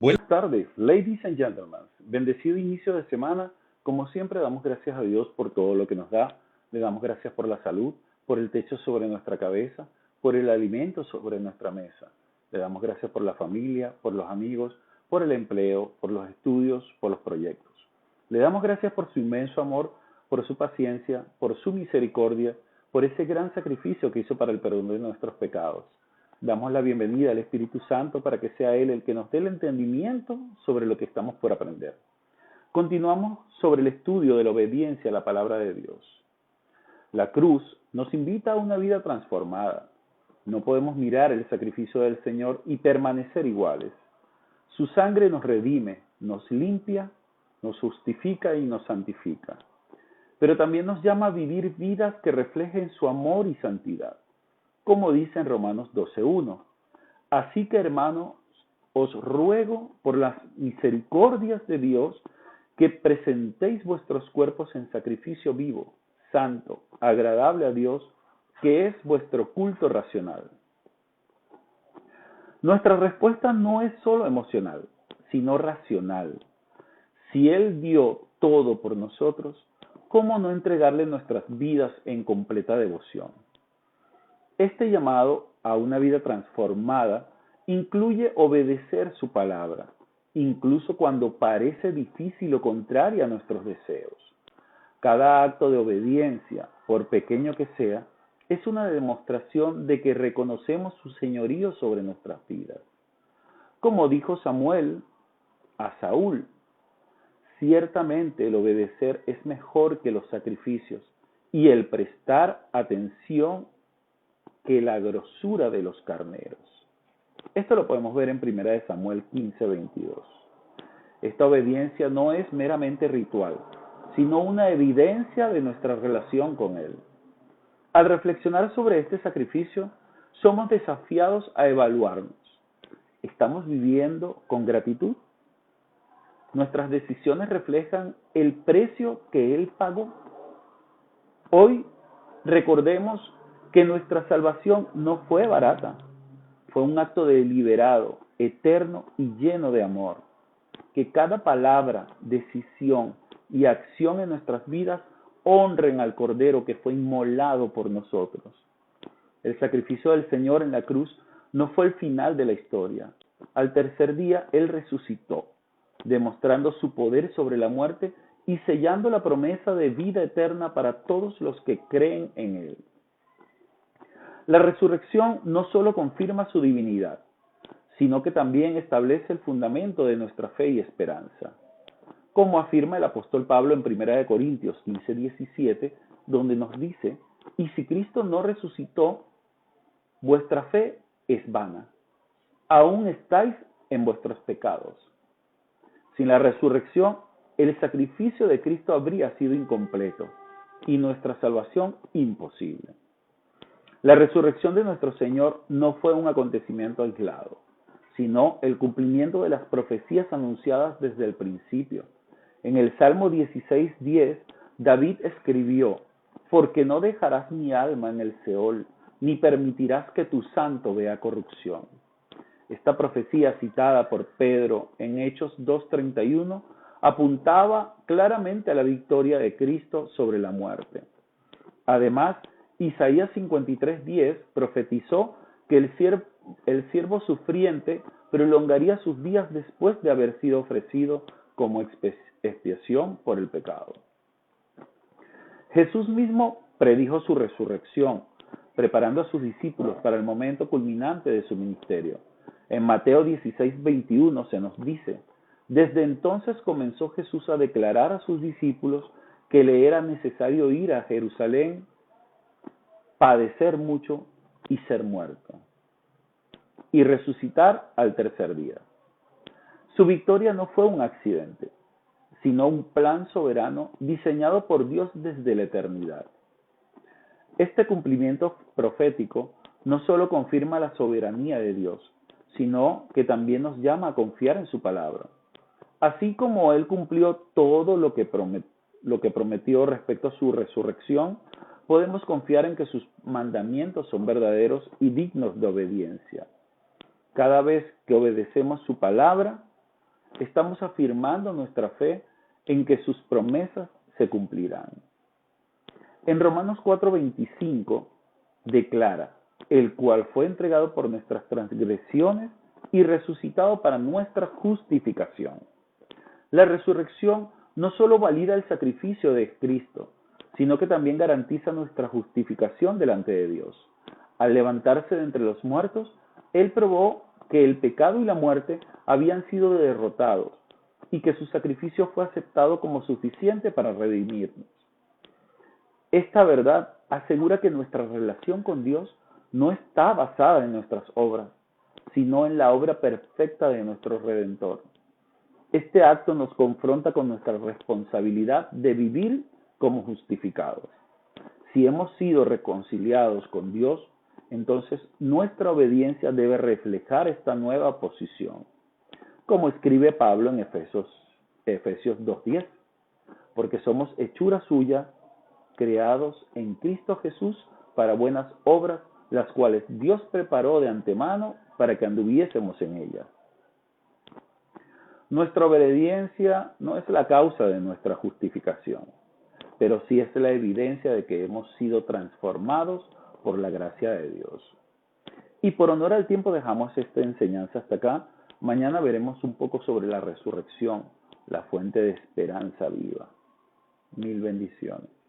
Buenas tardes, ladies and gentlemen. Bendecido inicio de semana. Como siempre, damos gracias a Dios por todo lo que nos da. Le damos gracias por la salud, por el techo sobre nuestra cabeza, por el alimento sobre nuestra mesa. Le damos gracias por la familia, por los amigos, por el empleo, por los estudios, por los proyectos. Le damos gracias por su inmenso amor, por su paciencia, por su misericordia, por ese gran sacrificio que hizo para el perdón de nuestros pecados. Damos la bienvenida al Espíritu Santo para que sea Él el que nos dé el entendimiento sobre lo que estamos por aprender. Continuamos sobre el estudio de la obediencia a la palabra de Dios. La cruz nos invita a una vida transformada. No podemos mirar el sacrificio del Señor y permanecer iguales. Su sangre nos redime, nos limpia, nos justifica y nos santifica. Pero también nos llama a vivir vidas que reflejen su amor y santidad. Como dice en Romanos 12:1. Así que, hermanos, os ruego por las misericordias de Dios que presentéis vuestros cuerpos en sacrificio vivo, santo, agradable a Dios, que es vuestro culto racional. Nuestra respuesta no es solo emocional, sino racional. Si Él dio todo por nosotros, ¿cómo no entregarle nuestras vidas en completa devoción? Este llamado a una vida transformada incluye obedecer su palabra, incluso cuando parece difícil o contraria a nuestros deseos. Cada acto de obediencia, por pequeño que sea, es una demostración de que reconocemos su señorío sobre nuestras vidas. Como dijo Samuel a Saúl, ciertamente el obedecer es mejor que los sacrificios y el prestar atención que la grosura de los carneros. Esto lo podemos ver en 1 Samuel 15:22. Esta obediencia no es meramente ritual, sino una evidencia de nuestra relación con Él. Al reflexionar sobre este sacrificio, somos desafiados a evaluarnos. ¿Estamos viviendo con gratitud? ¿Nuestras decisiones reflejan el precio que Él pagó? Hoy recordemos que nuestra salvación no fue barata, fue un acto deliberado, eterno y lleno de amor. Que cada palabra, decisión y acción en nuestras vidas honren al Cordero que fue inmolado por nosotros. El sacrificio del Señor en la cruz no fue el final de la historia. Al tercer día Él resucitó, demostrando su poder sobre la muerte y sellando la promesa de vida eterna para todos los que creen en Él. La resurrección no solo confirma su divinidad, sino que también establece el fundamento de nuestra fe y esperanza. Como afirma el apóstol Pablo en 1 Corintios 15:17, donde nos dice, y si Cristo no resucitó, vuestra fe es vana, aún estáis en vuestros pecados. Sin la resurrección, el sacrificio de Cristo habría sido incompleto y nuestra salvación imposible. La resurrección de nuestro Señor no fue un acontecimiento aislado, sino el cumplimiento de las profecías anunciadas desde el principio. En el Salmo 16:10, David escribió, porque no dejarás mi alma en el Seol, ni permitirás que tu santo vea corrupción. Esta profecía citada por Pedro en Hechos 2:31 apuntaba claramente a la victoria de Cristo sobre la muerte. Además, Isaías 53:10 profetizó que el siervo sufriente prolongaría sus días después de haber sido ofrecido como expiación por el pecado. Jesús mismo predijo su resurrección, preparando a sus discípulos para el momento culminante de su ministerio. En Mateo 16:21 se nos dice, desde entonces comenzó Jesús a declarar a sus discípulos que le era necesario ir a Jerusalén, padecer mucho y ser muerto, y resucitar al tercer día. Su victoria no fue un accidente, sino un plan soberano diseñado por Dios desde la eternidad. Este cumplimiento profético no solo confirma la soberanía de Dios, sino que también nos llama a confiar en su palabra. Así como Él cumplió todo lo que prometió respecto a su resurrección, podemos confiar en que sus mandamientos son verdaderos y dignos de obediencia. Cada vez que obedecemos su palabra, estamos afirmando nuestra fe en que sus promesas se cumplirán. En Romanos 4:25 declara, el cual fue entregado por nuestras transgresiones y resucitado para nuestra justificación. La resurrección no solo valida el sacrificio de Cristo, sino que también garantiza nuestra justificación delante de Dios. Al levantarse de entre los muertos, Él probó que el pecado y la muerte habían sido derrotados y que su sacrificio fue aceptado como suficiente para redimirnos. Esta verdad asegura que nuestra relación con Dios no está basada en nuestras obras, sino en la obra perfecta de nuestro Redentor. Este acto nos confronta con nuestra responsabilidad de vivir como justificados. Si hemos sido reconciliados con Dios, entonces nuestra obediencia debe reflejar esta nueva posición. Como escribe Pablo en Efesios 2:10, porque somos hechura suya, creados en Cristo Jesús para buenas obras, las cuales Dios preparó de antemano para que anduviésemos en ellas. Nuestra obediencia no es la causa de nuestra justificación, pero sí es la evidencia de que hemos sido transformados por la gracia de Dios. Y por honor al tiempo dejamos esta enseñanza hasta acá. Mañana veremos un poco sobre la resurrección, la fuente de esperanza viva. Mil bendiciones.